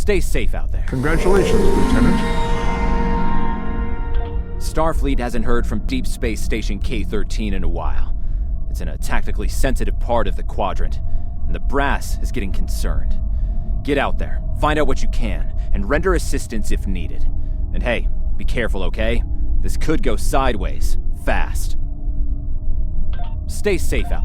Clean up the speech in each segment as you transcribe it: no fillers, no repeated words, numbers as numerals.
Stay safe out there. Congratulations, Lieutenant. Starfleet hasn't heard from Deep Space Station K-13 in a while. It's in a tactically sensitive part of the quadrant, and the brass is getting concerned. Get out there, find out what you can, and render assistance if needed. And hey, be careful, okay? This could go sideways, fast. Stay safe out.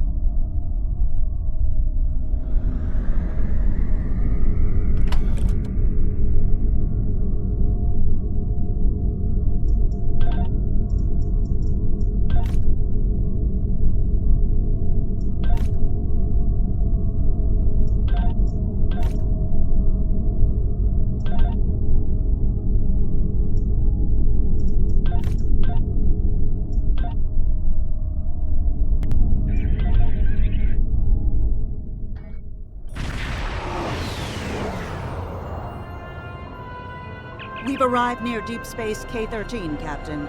We've arrived near Deep Space K-13, Captain.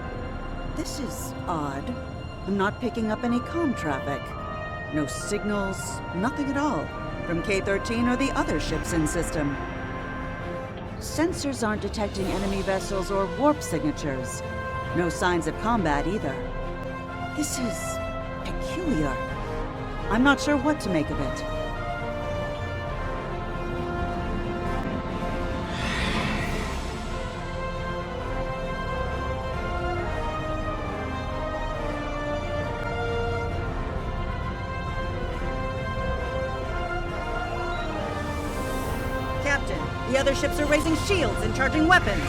This is odd. I'm not picking up any comm traffic. No signals, nothing at all, from K-13 or the other ships in system. Sensors aren't detecting enemy vessels or warp signatures. No signs of combat either. This is peculiar. I'm not sure what to make of it. Captain, the other ships are raising shields and charging weapons.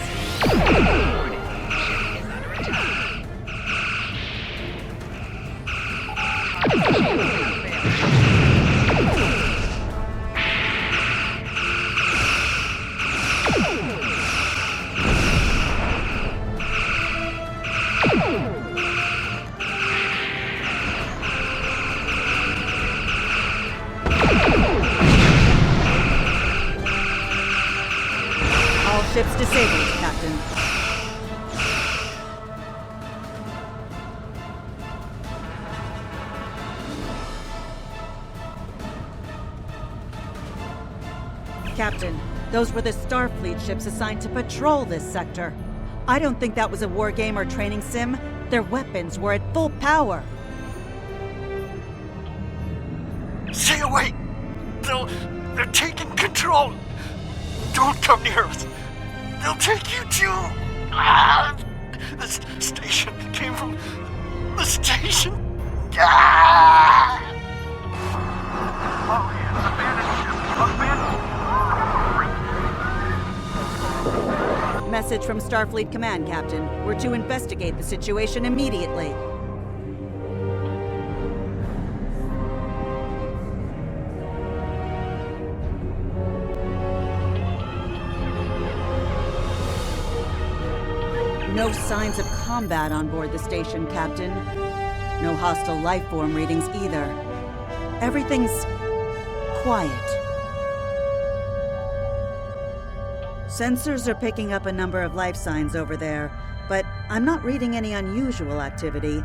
Ships disabled, Captain. Captain, those were the Starfleet ships assigned to patrol this sector. I don't think that was a war game or training sim. Their weapons were at full power. Stay away! They're taking control! Don't come near us! They'll take you too! This station came from the station! Message from Starfleet Command, Captain. We're to investigate the situation immediately. No signs of combat on board the station, Captain. No hostile life form readings either. Everything's quiet. Sensors are picking up a number of life signs over there, but I'm not reading any unusual activity.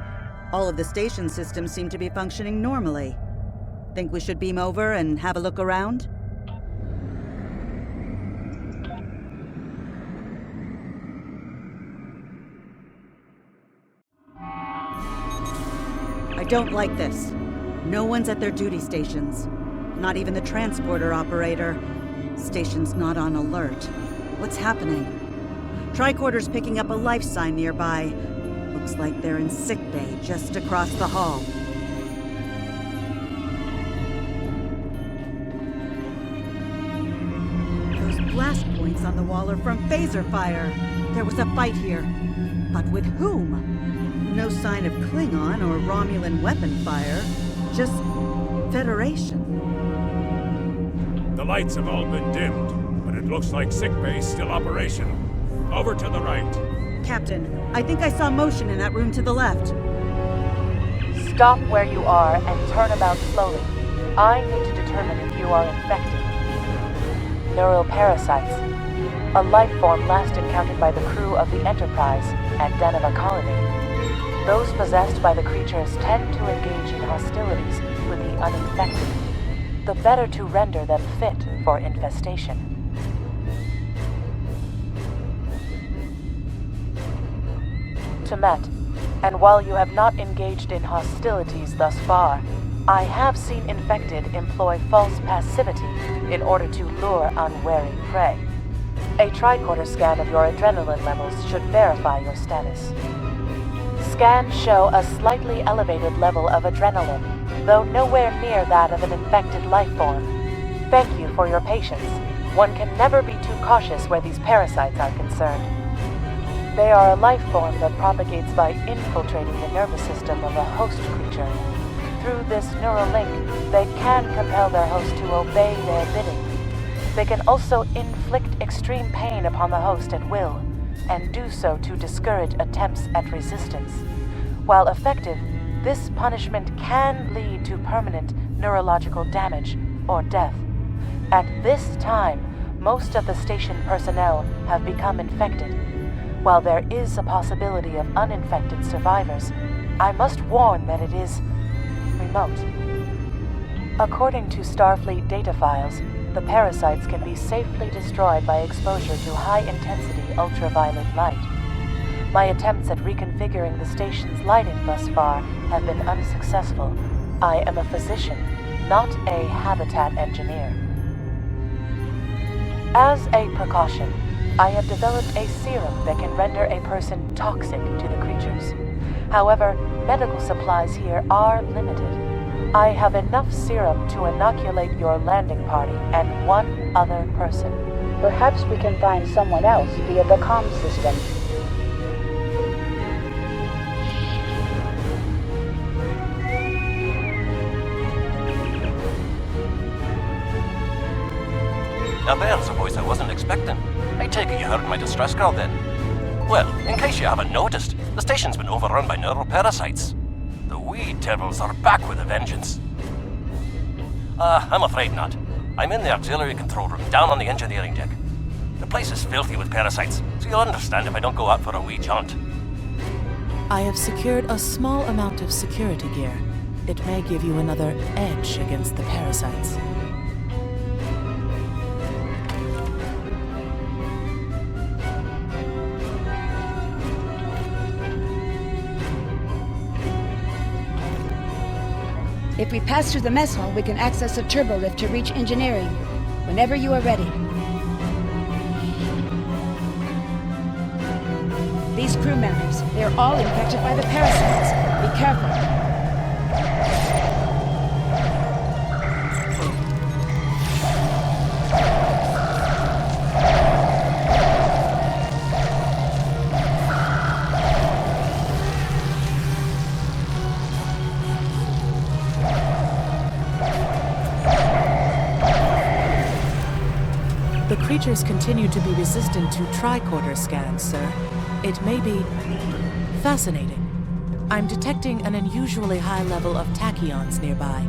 All of the station systems seem to be functioning normally. Think we should beam over and have a look around? I don't like this. No one's at their duty stations. Not even the transporter operator. Station's not on alert. What's happening? Tricorder's picking up a life sign nearby. Looks like they're in sickbay just across the hall. Those blast points on the wall are from phaser fire. There was a fight here. But with whom? No sign of Klingon or Romulan weapon fire. Just Federation. The lights have all been dimmed, but it looks like sickbay's still operational. Over to the right. Captain, I think I saw motion in that room to the left. Stop where you are and turn about slowly. I need to determine if you are infected. Neural parasites. A life form last encountered by the crew of the Enterprise at Deneva Colony. Those possessed by the creatures tend to engage in hostilities with the uninfected, the better to render them fit for infestation. to Met, and while you have not engaged in hostilities thus far, I have seen infected employ false passivity in order to lure unwary prey. A tricorder scan of your adrenaline levels should verify your status. Scans show a slightly elevated level of adrenaline, though nowhere near that of an infected life form. Thank you for your patience. One can never be too cautious where these parasites are concerned. They are a life form that propagates by infiltrating the nervous system of a host creature. Through this neural link, they can compel their host to obey their bidding. They can also inflict extreme pain upon the host at will, and do so to discourage attempts at resistance. While effective, this punishment can lead to permanent neurological damage or death. At this time, most of the station personnel have become infected. While there is a possibility of uninfected survivors, I must warn that it is remote. According to Starfleet data files, the parasites can be safely destroyed by exposure to high-intensity ultraviolet light. My attempts at reconfiguring the station's lighting thus far have been unsuccessful. I am a physician, not a habitat engineer. As a precaution, I have developed a serum that can render a person toxic to the creatures. However, medical supplies here are limited. I have enough serum to inoculate your landing party and one other person. Perhaps we can find someone else via the comm system. Now there's a voice I wasn't expecting. I take it you heard my distress call then. Well, in case you haven't noticed, the station's been overrun by neuroparasites. The wee devils are back with a vengeance. I'm afraid not. I'm in the auxiliary control room, down on the engineering deck. The place is filthy with parasites, so you'll understand if I don't go out for a wee jaunt. I have secured a small amount of security gear. It may give you another edge against the parasites. If we pass through the mess hall, we can access a turbo lift to reach engineering. Whenever you are ready. These crew members, they are all infected by the parasites. Be careful. The creatures continue to be resistant to tricorder scans, sir. It may be fascinating. I'm detecting an unusually high level of tachyons nearby.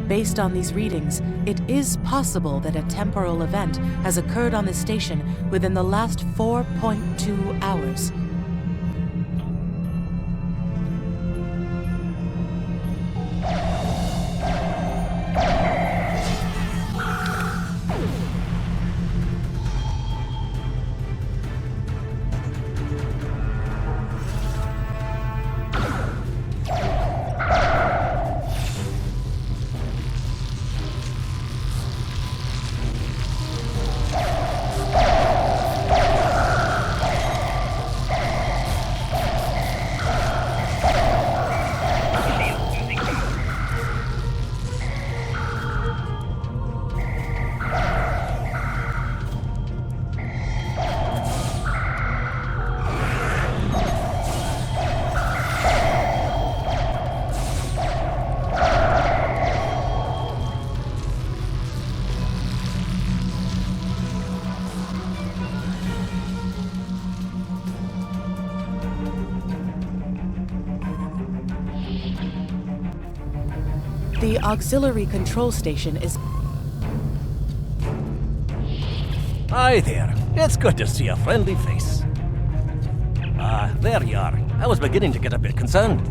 Based on these readings, it is possible that a temporal event has occurred on the station within the last 4.2 hours. The auxiliary control station is... Hi there. It's good to see a friendly face. There you are. I was beginning to get a bit concerned.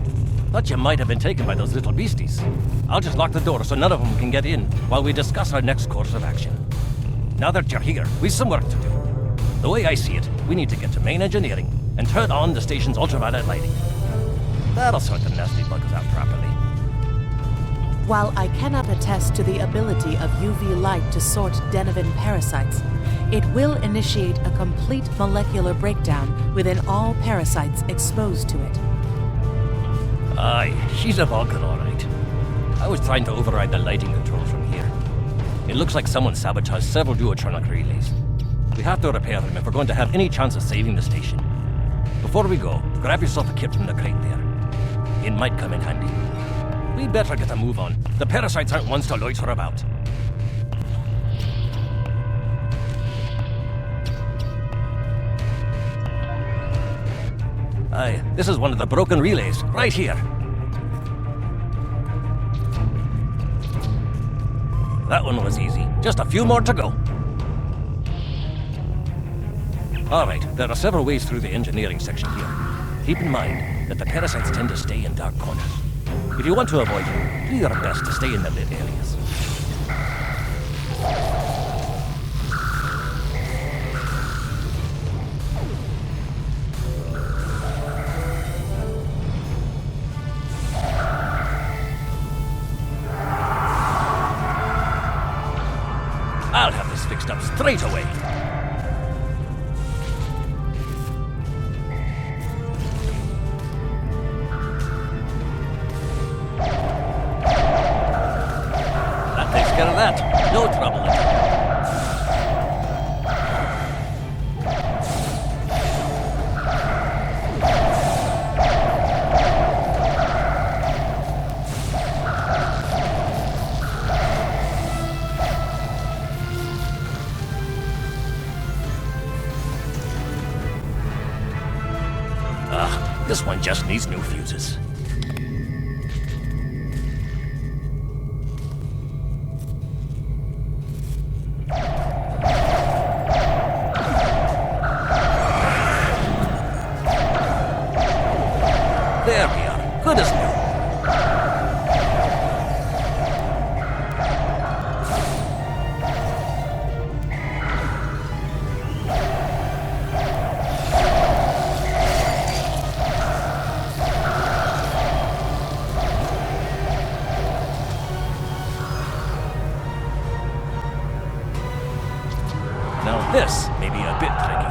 Thought you might have been taken by those little beasties. I'll just lock the door so none of them can get in while we discuss our next course of action. Now that you're here, we've some work to do. The way I see it, we need to get to main engineering, and turn on the station's ultraviolet lighting. That'll sort the nasty buggers out properly. While I cannot attest to the ability of UV light to sort Deniven parasites, it will initiate a complete molecular breakdown within all parasites exposed to it. Aye, she's a Vulcan, all right. I was trying to override the lighting controls from here. It looks like someone sabotaged several duotronic relays. We have to repair them if we're going to have any chance of saving the station. Before we go, grab yourself a kit from the crate there. It might come in handy. We better get a move on. The parasites aren't ones to loiter about. Aye, this is one of the broken relays, right here. That one was easy. Just a few more to go. Alright, there are several ways through the engineering section here. Keep in mind that the parasites tend to stay in dark corners. If you want to avoid them, do your best to stay in the lit areas. I'll have this fixed up straight away. That takes care of that. No trouble at all. This one just needs new fuses. There we are. Good as new. Now this may be a bit tricky.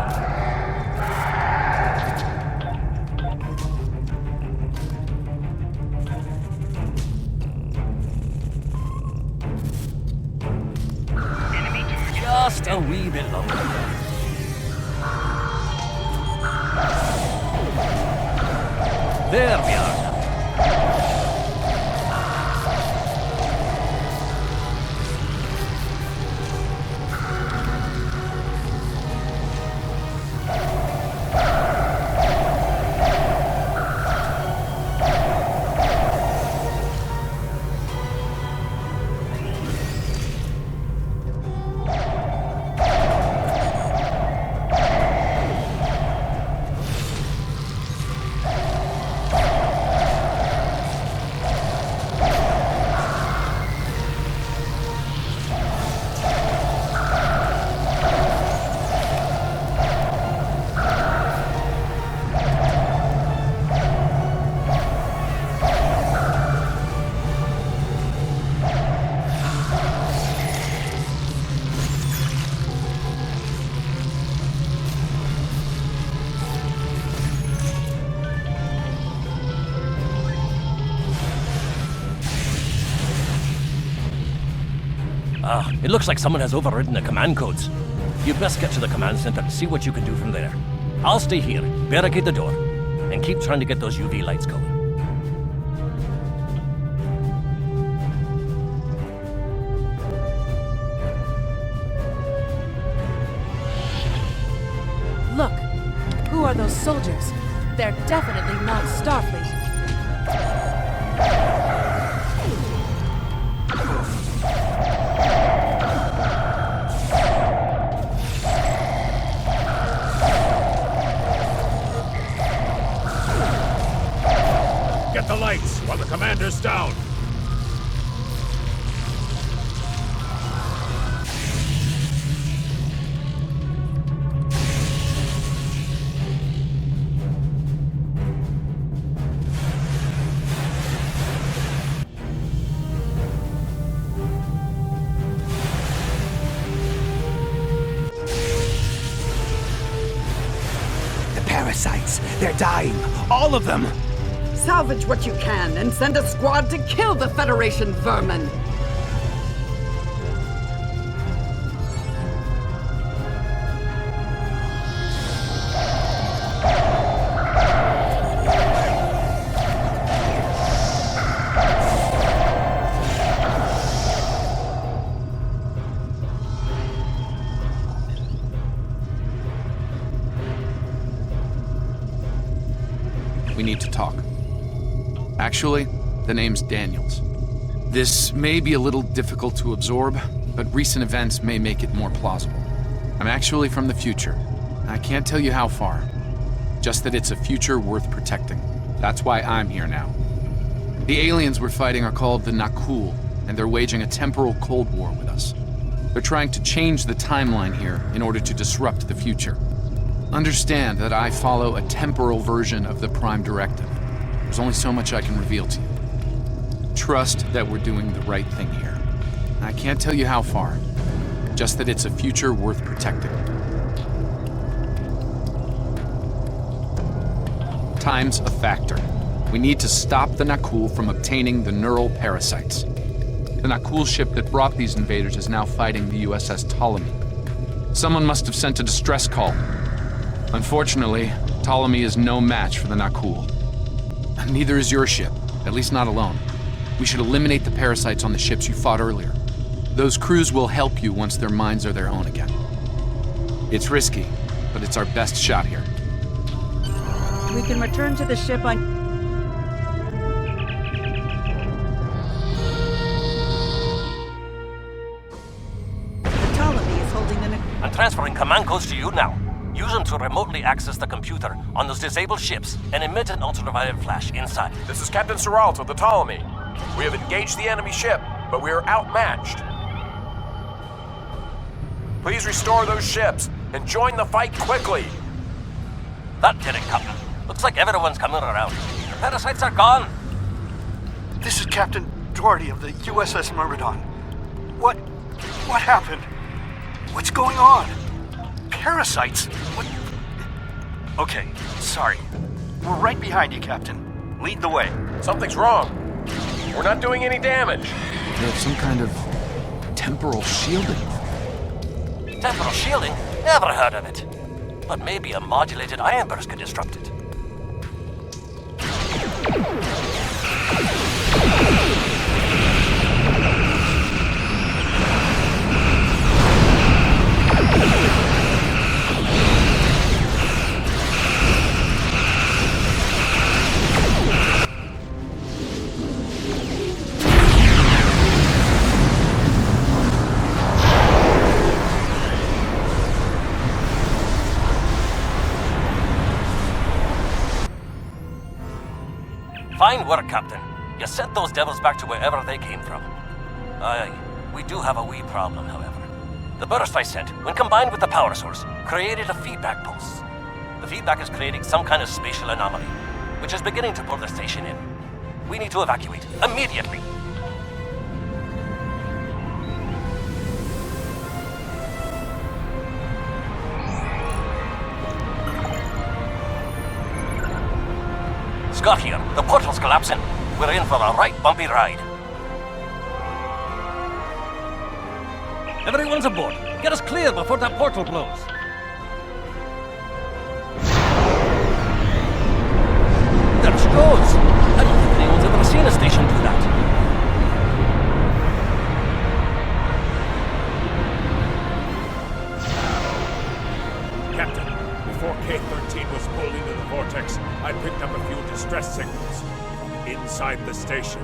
Just a wee bit longer. There we are now. It looks like someone has overridden the command codes. You best get to the command center and see what you can do from there. I'll stay here, barricade the door, and keep trying to get those UV lights going. Look, who are those soldiers? They're definitely not Starfleet. Get the lights while the commander's down. parasites. They're dying. All of them! Salvage what you can and send a squad to kill the Federation vermin! We need to talk. Actually, the name's Daniels. This may be a little difficult to absorb, but recent events may make it more plausible. I'm actually from the future. I can't tell you how far. Just that it's a future worth protecting. That's why I'm here now. The aliens we're fighting are called the Nakul, and they're waging a temporal Cold War with us. They're trying to change the timeline here in order to disrupt the future. Understand that I follow a temporal version of the Prime Directive. There's only so much I can reveal to you. Trust that we're doing the right thing here. I can't tell you how far, just that it's a future worth protecting. Time's a factor. We need to stop the Nakul from obtaining the neural parasites. The Nakul ship that brought these invaders is now fighting the USS Ptolemy. Someone must have sent a distress call. Unfortunately, Ptolemy is no match for the Nakul. Neither is your ship, at least not alone. We should eliminate the parasites on the ships you fought earlier. Those crews will help you once their minds are their own again. It's risky, but it's our best shot here. We can return to the ship on... The Ptolemy is holding the... I'm transferring command codes to you now. Use them to remotely access the computer on those disabled ships and emit an ultraviolet flash inside. This is Captain Seralt of the Ptolemy. We have engaged the enemy ship, but we are outmatched. Please restore those ships and join the fight quickly. That did it, Captain. Looks like everyone's coming around. The parasites are gone. This is Captain Doherty of the USS Myrmidon. What happened? What's going on? Parasites? What? Okay, sorry. We're right behind you, Captain. Lead the way. Something's wrong. We're not doing any damage. They have some kind of temporal shielding. Temporal shielding? Never heard of it. But maybe a modulated ion burst could disrupt it. Fine work, Captain. You sent those devils back to wherever they came from. Aye, we do have a wee problem, however. The burst I sent, when combined with the power source, created a feedback pulse. The feedback is creating some kind of spatial anomaly, which is beginning to pull the station in. We need to evacuate, immediately. Scott here. The portal's collapsing. We're in for a right bumpy ride. Everyone's aboard. Get us clear before that portal blows. There she goes. I don't think anyone's ever seen a station do that. Captain, before K-13 was pulled into the vortex, I picked up a few distress signals from inside the station.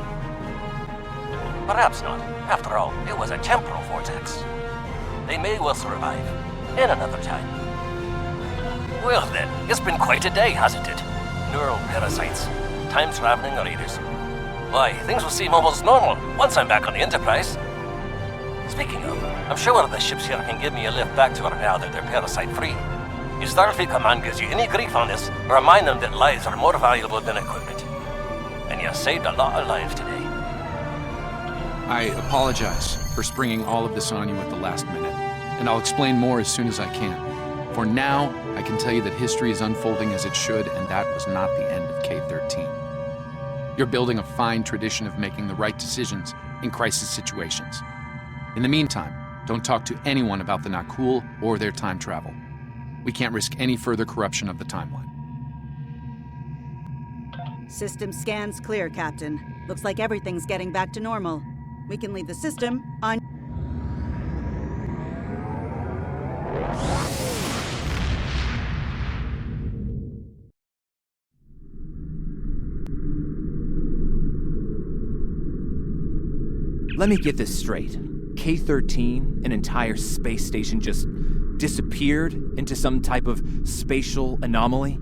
Perhaps not. After all, it was a temporal vortex. They may well survive. In another time. Well then, it's been quite a day, hasn't it? Neural parasites, time-traveling raiders. Why, things will seem almost normal once I'm back on the Enterprise. Speaking of, I'm sure one of the ships here can give me a lift back to her now that they're parasite-free. If Starfleet Command gives you any grief on this, remind them that lives are more valuable than equipment. And you saved a lot of lives today. I apologize for springing all of this on you at the last minute, and I'll explain more as soon as I can. For now, I can tell you that history is unfolding as it should, and that was not the end of K-13. You're building a fine tradition of making the right decisions in crisis situations. In the meantime, don't talk to anyone about the Nakul or their time travel. We can't risk any further corruption of the timeline. System scans clear, Captain. Looks like everything's getting back to normal. We can leave the system on... Let me get this straight. K-13, an entire space station, just disappeared into some type of spatial anomaly?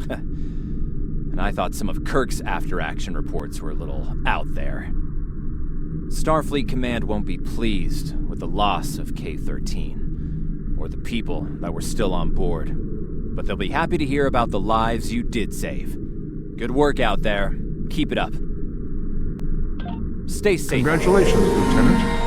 And I thought some of Kirk's after-action reports were a little out there. Starfleet Command won't be pleased with the loss of K-13, or the people that were still on board. But they'll be happy to hear about the lives you did save. Good work out there. Keep it up. Stay safe. Congratulations, Lieutenant.